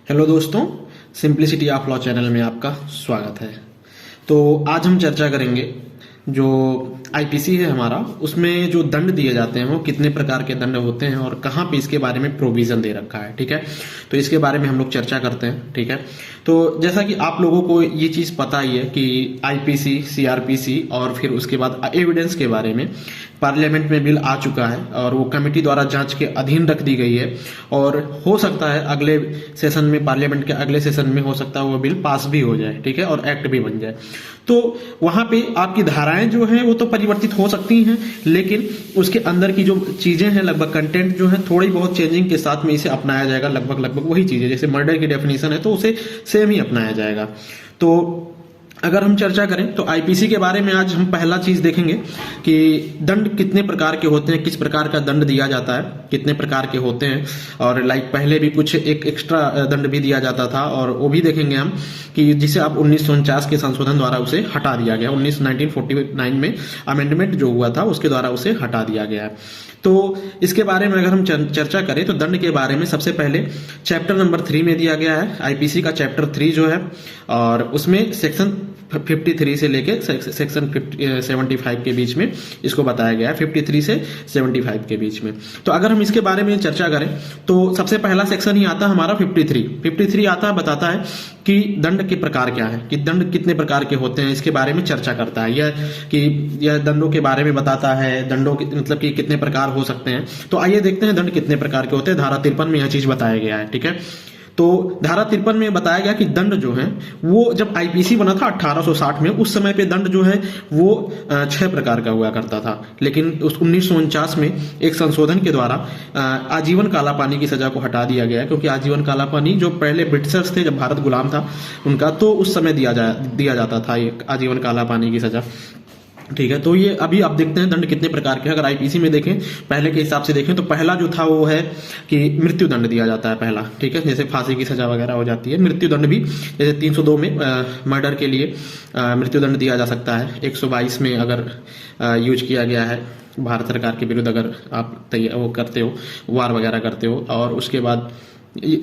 Hello दोस्तों, simplicity of law channel में आपका स्वागत है। तो आज हम चर्चा करेंगे जो आईपीसी है हमारा, उसमें जो दंड दिए जाते हैं वो कितने प्रकार के दंड होते हैं और कहाँ पे इसके बारे में प्रोविजन दे रखा है। ठीक है, तो इसके बारे में हम लोग चर्चा करते हैं। ठीक है, तो जैसा कि आप लोगों को ये चीज पता ही है कि आईपीसी, सीआरपीसी और फिर उसके बाद एविडेंस के बारे में पार्लियामेंट में बिल आ चुका है और वो कमेटी द्वारा जांच के अधीन रख दी गई है और हो सकता है अगले सेशन में, पार्लियामेंट के अगले सेशन में हो सकता है वो बिल पास भी हो जाए। ठीक है, और एक्ट भी बन जाए। तो वहां पे आपकी धाराएं जो हैं वो तो परिवर्तित हो सकती हैं, लेकिन उसके अंदर की जो चीजें हैं, लगभग कंटेंट जो है थोड़ी बहुत चेंजिंग के साथ में इसे अपनाया जाएगा। लगभग वही चीजें, जैसे मर्डर की डेफिनेशन है तो उसे सेम ही अपनाया जाएगा। तो अगर हम चर्चा करें तो आईपीसी के बारे में आज हम पहला चीज देखेंगे कि दंड कितने प्रकार के होते हैं, किस प्रकार का दंड दिया जाता है, कितने प्रकार के होते हैं। और पहले भी कुछ एक एक्स्ट्रा दंड भी दिया जाता था और वो भी देखेंगे हम कि जिसे अब 1949 के संशोधन द्वारा उसे हटा दिया गया। 1949 में अमेंडमेंट जो हुआ था उसके द्वारा उसे हटा दिया गया है। तो इसके बारे में अगर हम चर्चा करें तो दंड के बारे में सबसे पहले चैप्टर नंबर 3 में दिया गया है। आईपीसी का चैप्टर 3 जो है, और उसमें सेक्शन 53 से लेके सेक्शन 75 के बीच में इसको बताया गया है। 53 से 75 के बीच में। तो अगर हम इसके बारे में चर्चा करें तो सबसे पहला सेक्शन ही आता है हमारा 53 आता है, बताता है कि दंड के प्रकार क्या है, कि दंड कितने प्रकार के होते हैं, इसके बारे में चर्चा करता है। यह दंडों के बारे में बताता है, दंडों की मतलब कि कितने प्रकार हो सकते हैं। तो आइए देखते हैं दंड कितने प्रकार के होते हैं। धारा 53 में यह चीज बताया गया है। ठीक है, तो धारा 53 में बताया गया कि दंड जो है वो जब आईपीसी बना था 1860 में, उस समय पे दंड जो है वो 6 प्रकार का हुआ करता था। लेकिन उस 1949 में एक संशोधन के द्वारा आजीवन कालापानी की सजा को हटा दिया गया है, क्योंकि आजीवन कालापानी जो पहले ब्रिटिशर्स थे, जब भारत गुलाम था उनका, तो उस समय दिया जाता था ये आजीवन कालापानी की सजा। ठीक है, तो ये अभी आप देखते हैं दंड कितने प्रकार के। अगर आईपीसी में देखें, पहले के हिसाब से देखें तो पहला जो था वो है कि मृत्यु दंड दिया जाता है पहला। ठीक है, जैसे फांसी की सजा वगैरह हो जाती है। मृत्यु दंड भी जैसे 302 में मर्डर के लिए मृत्यु दंड दिया जा सकता है। 122 में अगर यूज किया गया है भारत सरकार के विरुद्ध, अगर आप वो करते हो, वार वगैरह करते हो। और उसके बाद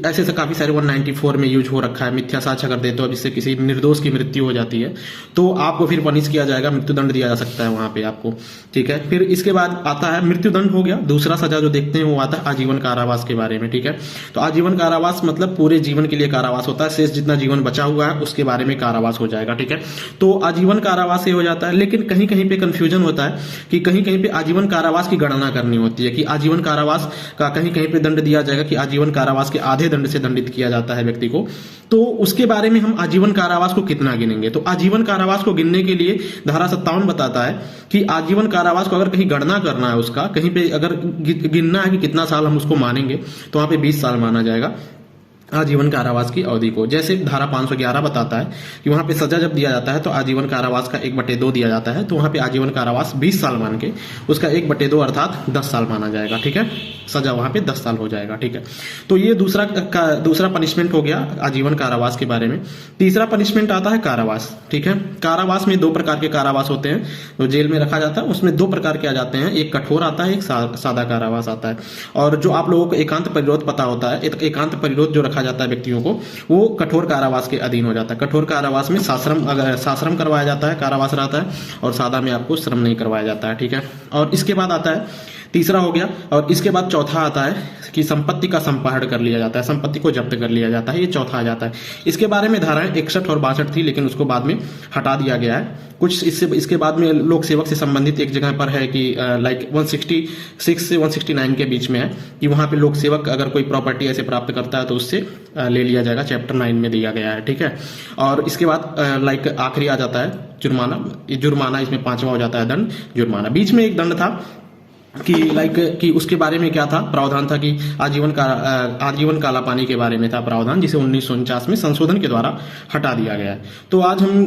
ऐसे से काफी सारे 194 में यूज हो रखा है, मिथ्या साक्ष्य कर देते हो जिससे किसी निर्दोष की मृत्यु हो जाती है तो आपको फिर पनिश किया जाएगा, मृत्यु दंड दिया जा सकता है वहां पे आपको। ठीक है, फिर इसके बाद आता है मृत्यु दंड हो गया। दूसरा सजा जो देखते हैं वो आता है आजीवन कारावास के बारे में। ठीक है, तो आजीवन कारावास मतलब पूरे जीवन के लिए कारावास होता है, शेष जितना जीवन बचा हुआ है उसके बारे में कारावास हो जाएगा। ठीक है, तो आजीवन कारावास ये हो जाता है। लेकिन कहीं कहीं पे कंफ्यूजन होता है कि कहीं कहीं पे आजीवन कारावास की गणना करनी होती है कि आजीवन कारावास का कहीं कहीं पे दंड दिया जाएगा कि आजीवन कारावास के आधे दंड से दंडित किया जाता है व्यक्ति को। तो उसके बारे में हम आजीवन कारावास को कितना गिनेंगे, तो आजीवन कारावास को गिनने के लिए धारा 57 बताता है कि आजीवन कारावास को अगर कहीं गणना करना है, उसका कहीं पे अगर गिनना है कि कितना साल हम उसको मानेंगे, तो वहां पे 20 साल माना जाएगा आजीवन कारावास की अवधि को। जैसे धारा 511 बताता है कि वहां पे सजा जब दिया जाता है तो आजीवन कारावास का 1/2 दिया जाता है, तो वहां पे आजीवन कारावास 20 साल मान के उसका 1/2 अर्थात 10 साल माना जाएगा। ठीक है, सजा वहां पे 10 साल हो जाएगा। ठीक है, तो ये दूसरा पनिशमेंट हो गया आजीवन कारावास के बारे में। तीसरा पनिशमेंट आता है कारावास। ठीक है, कारावास में 2 प्रकार के कारावास होते हैं, तो जेल में रखा जाता है उसमें 2 प्रकार के आ जाते हैं, एक कठोर आता है, एक सादा कारावास आता है। और जो आप लोगों को एकांत परिरोध पता होता है, एकांत परिरोध जो रखा जाता है व्यक्तियों को, वो कठोर कारावास के अधीन हो जाता है। कठोर कारावास में साश्रम करवाया जाता है, कारावास रहता है, और सादा में आपको श्रम नहीं करवाया जाता है। ठीक है, और इसके बाद आता है तीसरा हो गया, और इसके बाद चौथा आता है कि संपत्ति का संपहरण कर लिया जाता है, संपत्ति को जब्त कर लिया जाता है, ये चौथा आ जाता है। इसके बारे में धाराएं 61 और 62 थी, लेकिन उसको बाद में हटा दिया गया है। कुछ इसके बाद में लोक सेवक से संबंधित एक जगह पर है कि 166 से 169 के बीच में है कि वहां पे लोक सेवक अगर कोई प्रॉपर्टी ऐसे प्राप्त करता है तो उससे ले लिया जाएगा, चैप्टर 9 में दिया गया है। ठीक है, और इसके बाद आखिरी आ जाता है जुर्माना। इसमें 5वां हो जाता है दंड, जुर्माना। बीच में एक दंड था कि उसके बारे में क्या था, प्रावधान था कि आजीवन कालापानी के बारे में था प्रावधान, जिसे 1949 में संशोधन के द्वारा हटा दिया गया है। तो आज हम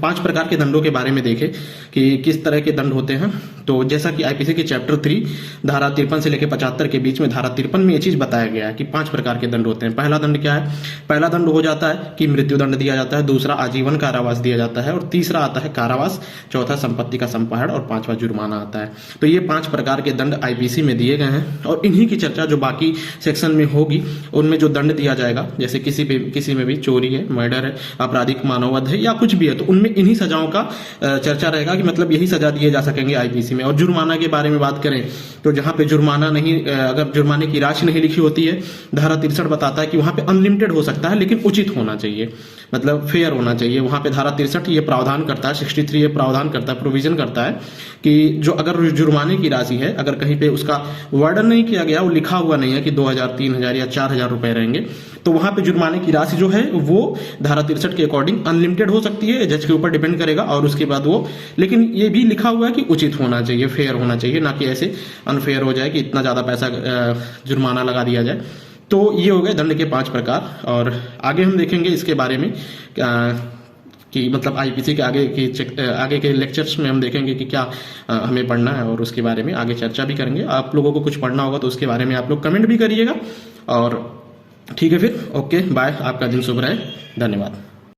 5 प्रकार के दंडों के बारे में देखें कि किस तरह के दंड होते हैं। तो जैसा कि आईपीसी के चैप्टर 3 धारा 53 से लेकर 75 के बीच में धारा 53 में ये चीज बताया गया है कि 5 प्रकार के दंड होते हैं। पहला दंड क्या है? पहला दंड हो जाता है कि मृत्युदंड दिया जाता है, दूसरा आजीवन कारावास दिया जाता है, और तीसरा आता है कारावास, चौथा संपत्ति का संपहरण, और पांचवा जुर्माना आता है। तो ये 5 प्रकार के दंड आईपीसी में दिए गए हैं, और इन्हीं की चर्चा जो बाकी सेक्शन में होगी उनमें जो दंड दिया जाएगा, जैसे किसी में भी चोरी है, मर्डर है, आपराधिक मानववध है या कुछ भी है, तो उनमें इन्हीं सजाओं का चर्चा रहेगा कि मतलब यही सजा दिए जा सकेंगे आईपीसी में। और जुर्माना के बारे में बात करें तो जहां पे जुर्माना नहीं, अगर जुर्माने की राशि नहीं लिखी होती है, धारा 63 बताता है कि वहां पे अनलिमिटेड हो सकता है लेकिन उचित होना चाहिए, मतलब फेयर होना चाहिए। वहां पे धारा 63 ये प्रावधान करता है, 63 ये प्रावधान करता है, प्रोविजन करता है कि जो अगर जुर्माने की राशि है, अगर कहीं पे उसका वर्णन नहीं किया गया, वो लिखा हुआ नहीं है कि 2000, 3000 या 4000 रुपए रहेंगे, तो वहां पे जुर्माने की राशि जो है वो धारा 63 के अकॉर्डिंग अनलिमिटेड हो सकती है, जज के ऊपर डिपेंड करेगा। और उसके बाद वो, लेकिन ये भी लिखा हुआ है कि उचित होना चाहिए, फेयर होना चाहिए, ना कि ऐसे अनफेयर हो जाए कि इतना ज्यादा पैसा जुर्माना लगा दिया जाए। तो ये हो गए दंड के 5 प्रकार। और आगे हम देखेंगे इसके बारे में कि मतलब आईपीसी के आगे के लेक्चर्स में हम देखेंगे कि क्या हमें पढ़ना है, और उसके बारे में आगे चर्चा भी करेंगे। आप लोगों को कुछ पढ़ना होगा तो उसके बारे में आप लोग कमेंट भी करिएगा। और ठीक है फिर, ओके बाय, आपका दिन शुभ रहे, धन्यवाद।